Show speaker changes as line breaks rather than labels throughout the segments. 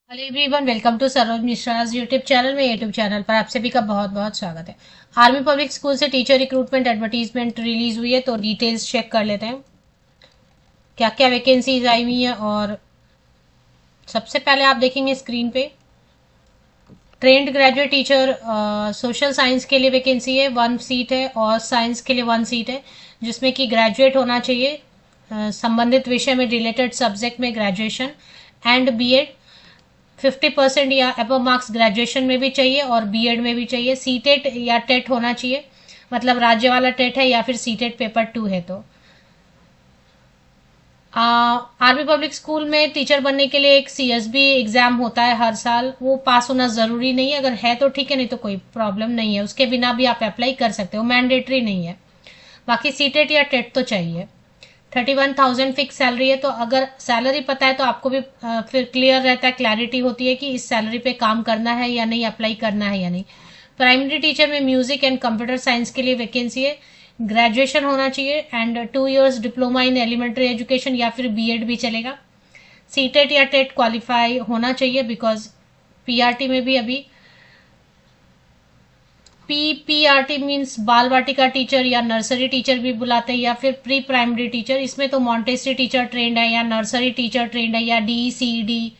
Hello everyone, welcome to Saroj Mishra's YouTube channel में। YouTube channel पर आप सभी का बहुत बहुत स्वागत है। आर्मी पब्लिक स्कूल से टीचर रिक्रूटमेंट एडवर्टीजमेंट रिलीज हुई है, तो डिटेल्स चेक कर लेते हैं क्या क्या वैकेंसीज आई हुई हैं। और सबसे पहले आप देखेंगे स्क्रीन पे trained graduate teacher social science के लिए वैकेंसी है, 1 सीट है, और साइंस के लिए 1 सीट है, जिसमें कि ग्रेजुएट होना चाहिए, संबंधित विषय में रिलेटेड सब्जेक्ट में ग्रेजुएशन एंड बीएड। 50% या अबव मार्क्स ग्रेजुएशन में भी चाहिए और बीएड में भी चाहिए। सीटेट या टेट होना चाहिए, मतलब राज्य वाला टेट है या फिर सीटेट पेपर 2 है। तो आर्मी पब्लिक स्कूल में टीचर बनने के लिए एक सीएसबी एग्जाम होता है हर साल, वो पास होना जरूरी नहीं है। अगर है तो ठीक है, नहीं तो कोई प्रॉब्लम नहीं है, उसके बिना भी आप अप्लाई कर सकते हो, मैंडेटरी नहीं है। बाकी सीटेट या टेट तो चाहिए। 31,000 फिक्स सैलरी है। तो अगर सैलरी पता है तो आपको भी फिर क्लियर रहता है, क्लैरिटी होती है कि इस सैलरी पे काम करना है या नहीं, अप्लाई करना है या नहीं। प्राइमरी टीचर में म्यूजिक एंड कंप्यूटर साइंस के लिए वैकेंसी है, ग्रेजुएशन होना चाहिए and 2 years diploma in elementary education या फिर बीएड भी चलेगा। सीटेट या टेट क्वालिफाई होना चाहिए, बिकॉज पीआरटी में भी अभी पीआरटी मीन्स बाल वाटिका टीचर या नर्सरी टीचर भी बुलाते हैं, या फिर प्री प्राइमरी टीचर। इसमें तो मॉन्टेसरी टीचर ट्रेंड है या नर्सरी टीचर ट्रेंड है या डीईसीडी।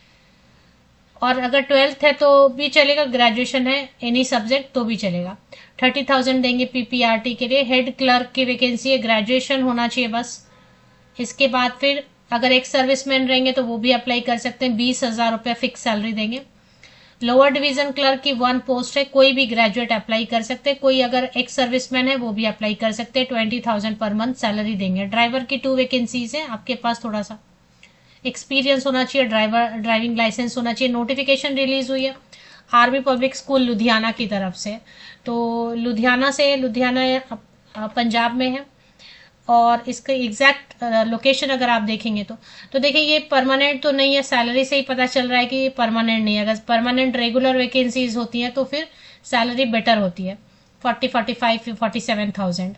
और अगर 12th है तो भी चलेगा, ग्रेजुएशन है एनी सब्जेक्ट तो भी चलेगा। 30,000 देंगे पीपीआरटी के लिए। हेड क्लर्क की वैकेंसी है, ग्रेजुएशन होना चाहिए बस। इसके बाद फिर अगर एक सर्विसमैन रहेंगे तो वो भी अप्लाई कर सकते हैं, 20,000 रुपये फिक्स सैलरी देंगे। लोअर डिवीजन क्लर्क की 1 पोस्ट है, कोई भी ग्रेजुएट अप्लाई कर सकते हैं, कोई अगर एक्स सर्विसमैन है वो भी अप्लाई कर सकते हैं। 20,000 पर मंथ सैलरी देंगे। ड्राइवर की 2 वैकेंसीज हैं, आपके पास थोड़ा सा एक्सपीरियंस होना चाहिए, ड्राइविंग लाइसेंस होना चाहिए। नोटिफिकेशन रिलीज हुई है आर्मी पब्लिक स्कूल लुधियाना की तरफ से। तो लुधियाना पंजाब में है। और इसका एग्जैक्ट लोकेशन अगर आप देखेंगे तो देखिए, ये परमानेंट तो नहीं है, सैलरी से ही पता चल रहा है कि ये परमानेंट नहीं है। अगर परमानेंट रेगुलर वैकेंसीज होती हैं तो फिर सैलरी बेटर होती है, 40, 45, 47,000।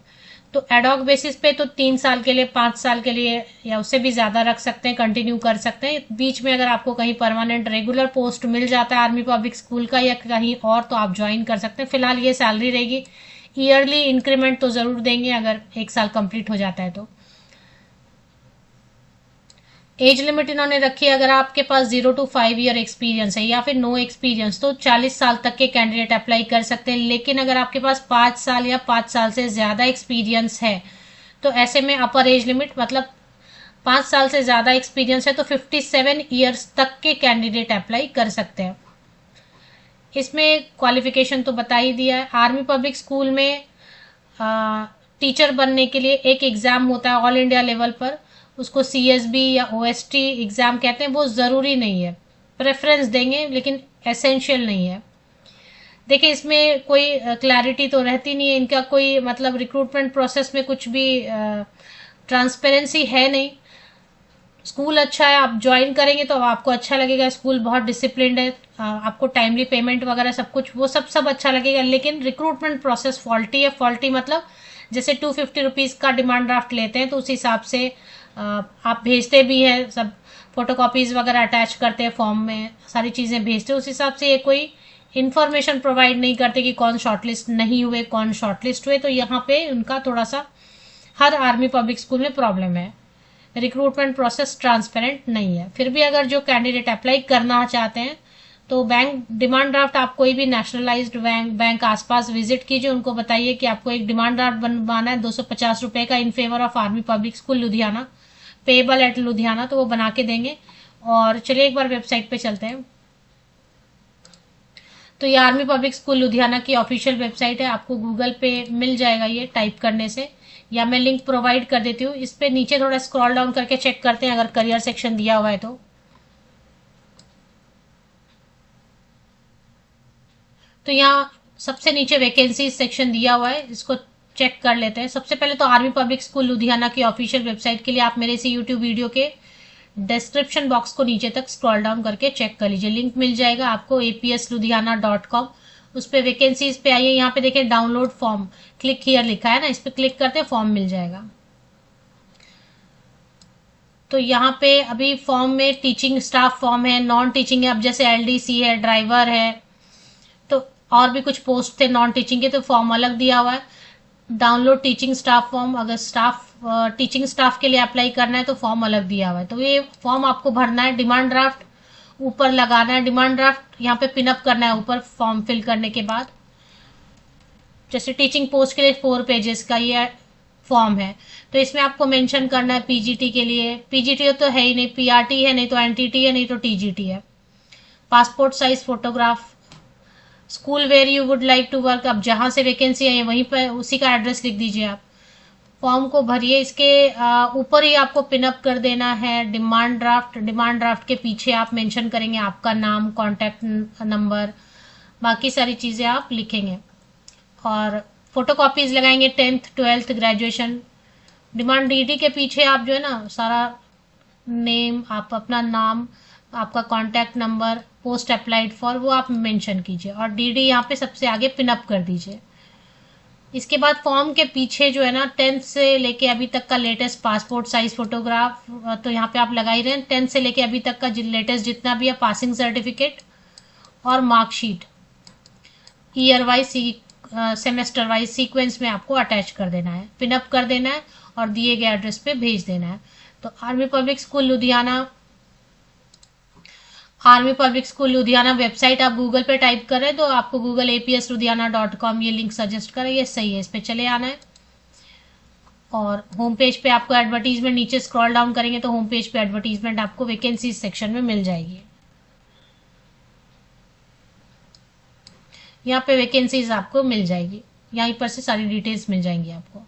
तो एडॉक बेसिस पे तो 3 साल के लिए, 5 साल के लिए या उससे भी ज़्यादा रख सकते हैं, कंटिन्यू कर सकते हैं। बीच में अगर आपको कहीं परमानेंट रेगुलर पोस्ट मिल जाता है आर्मी पब्लिक स्कूल का या कहीं और, तो आप ज्वाइन कर सकते हैं। फिलहाल ये सैलरी रहेगी। ईयरली इंक्रीमेंट तो ज़रूर देंगे अगर 1 साल कंप्लीट हो जाता है तो। एज लिमिट इन्होंने रखी है, अगर आपके पास 0 to 5 ईयर एक्सपीरियंस है या फिर नो एक्सपीरियंस तो 40 साल तक के कैंडिडेट अप्लाई कर सकते हैं। लेकिन अगर आपके पास 5 साल या 5 साल से ज़्यादा एक्सपीरियंस है तो ऐसे में अपर एज लिमिट, मतलब 5 साल से ज़्यादा एक्सपीरियंस है तो 57 ईयर्स तक के कैंडिडेट अप्लाई कर सकते हैं। इसमें क्वालिफिकेशन तो बता ही दिया है। आर्मी पब्लिक स्कूल में टीचर बनने के लिए एक एग्ज़ाम होता है ऑल इंडिया लेवल पर, उसको सीएसबी या ओएसटी एग्ज़ाम कहते हैं। वो ज़रूरी नहीं है, प्रेफरेंस देंगे लेकिन एसेंशियल नहीं है। देखिए, इसमें कोई क्लैरिटी तो रहती नहीं है इनका, कोई मतलब रिक्रूटमेंट प्रोसेस में कुछ भी ट्रांसपेरेंसी है नहीं। स्कूल अच्छा है, आप ज्वाइन करेंगे तो आपको अच्छा लगेगा। स्कूल बहुत डिसिप्लिन्ड है, आपको टाइमली पेमेंट वगैरह सब कुछ वो सब अच्छा लगेगा। लेकिन रिक्रूटमेंट प्रोसेस फॉल्टी है। फॉल्टी मतलब जैसे 250 रुपीज़ का डिमांड ड्राफ्ट लेते हैं तो उस हिसाब से आप भेजते भी हैं, सब फोटो कॉपीज़ वगैरह अटैच करते हैं, फॉर्म में सारी चीज़ें भेजते हैं। उस हिसाब से ये कोई इन्फॉर्मेशन प्रोवाइड नहीं करते कि कौन शॉर्टलिस्ट नहीं हुए, कौन शॉर्टलिस्ट हुए। तो यहाँ पे उनका थोड़ा सा हर आर्मी पब्लिक स्कूल में प्रॉब्लम है, रिक्रूटमेंट प्रोसेस ट्रांसपेरेंट नहीं है। फिर भी अगर जो कैंडिडेट अप्लाई करना चाहते हैं तो बैंक डिमांड ड्राफ्ट, आप कोई भी नेशनलाइज्ड बैंक आसपास विजिट कीजिए, उनको बताइए कि आपको एक डिमांड ड्राफ्ट बनवाना है 250 रुपये का, in favour of army public school Ludhiana, payable eight Ludhiana, तो वो बना के देंगे। और चलिए एक बार वेबसाइट पे चलते हैं। तो ये आर्मी पब्लिक स्कूल लुधियाना की ऑफिशियल वेबसाइट है, आपको गूगल पे मिल जाएगा ये टाइप करने से, या मैं लिंक प्रोवाइड कर देती हूँ। इस पे नीचे थोड़ा स्क्रॉल डाउन करके चेक करते हैं अगर करियर सेक्शन दिया हुआ है तो यहाँ सबसे नीचे वैकेंसी सेक्शन दिया हुआ है, इसको चेक कर लेते हैं। सबसे पहले तो आर्मी पब्लिक स्कूल लुधियाना की ऑफिशियल वेबसाइट के लिए आप मेरे इसी यूट्यूब वीडियो के डिस्क्रिप्शन बॉक्स को नीचे तक स्क्रॉल डाउन करके चेक कर लीजिए, लिंक मिल जाएगा आपको apsludhiana.com। उस पर वैकेंसीज पे आइए, यहाँ पे देखिए डाउनलोड फॉर्म, क्लिक हियर लिखा है ना, इस पर क्लिक करते हैं फॉर्म मिल जाएगा। तो यहाँ पे अभी फॉर्म में टीचिंग स्टाफ फॉर्म है, नॉन टीचिंग है, अब जैसे एलडीसी है, ड्राइवर है, तो और भी कुछ पोस्ट थे नॉन टीचिंग के, तो फॉर्म अलग दिया हुआ है। डाउनलोड टीचिंग स्टाफ फॉर्म, अगर टीचिंग स्टाफ के लिए अप्लाई करना है तो फॉर्म अलग दिया हुआ है, तो ये फॉर्म आपको भरना है। डिमांड ड्राफ्ट ऊपर लगाना है, डिमांड ड्राफ्ट यहाँ पे पिनअप करना है ऊपर फॉर्म फिल करने के बाद। जैसे टीचिंग पोस्ट के लिए 4 पेजेस का ये फॉर्म है, तो इसमें आपको मेंशन करना है पीजीटी के लिए, पीजीटी तो है ही नहीं, पीआरटी है, नहीं तो एनटीटी है, नहीं तो टीजीटी है। Passport size photograph, school where you would like to work, अब जहाँ से वैकेंसी है वहीं पर उसी का एड्रेस लिख दीजिए आप। फॉर्म को भरिए, इसके ऊपर ही आपको पिनअप कर देना है डिमांड ड्राफ्ट। डिमांड ड्राफ्ट के पीछे आप मेंशन करेंगे आपका नाम, कॉन्टैक्ट नंबर, बाकी सारी चीज़ें आप लिखेंगे। और फोटो कॉपीज लगाएंगे 10th 12th graduation. Demand DD के पीछे आप जो है ना सारा नेम, आप अपना नाम, आपका contact number, post applied for, वो आप मेंशन कीजिए और डीडी यहाँ पे सबसे आगे पिनअप कर दीजिए। इसके बाद फॉर्म के पीछे जो है ना 10th से लेके अभी तक का लेटेस्ट पासपोर्ट साइज फोटोग्राफ, तो यहाँ पे आप लगा ही रहे हैं। 10th से लेके अभी तक का लेटेस्ट जितना भी है, पासिंग सर्टिफिकेट और marksheet, year wise semester wise sequence में आपको अटैच कर देना है, पिनअप कर देना है और दिए गए एड्रेस पे भेज देना है। तो army public school Ludhiana website आप गूगल पे टाइप करें तो आपको गूगल APSLudhiana.com ये लिंक सजेस्ट करे, ये सही है, इस पे चले आना है। और होम पेज पे आपको एडवर्टीजमेंट, नीचे स्क्रॉल डाउन करेंगे तो होम पेज पे एडवर्टीजमेंट आपको वैकेंसी सेक्शन में मिल जाएगी। यहाँ पे वैकेंसीज आपको मिल जाएगी, यहीं पर से सारी डिटेल्स मिल जाएंगी आपको।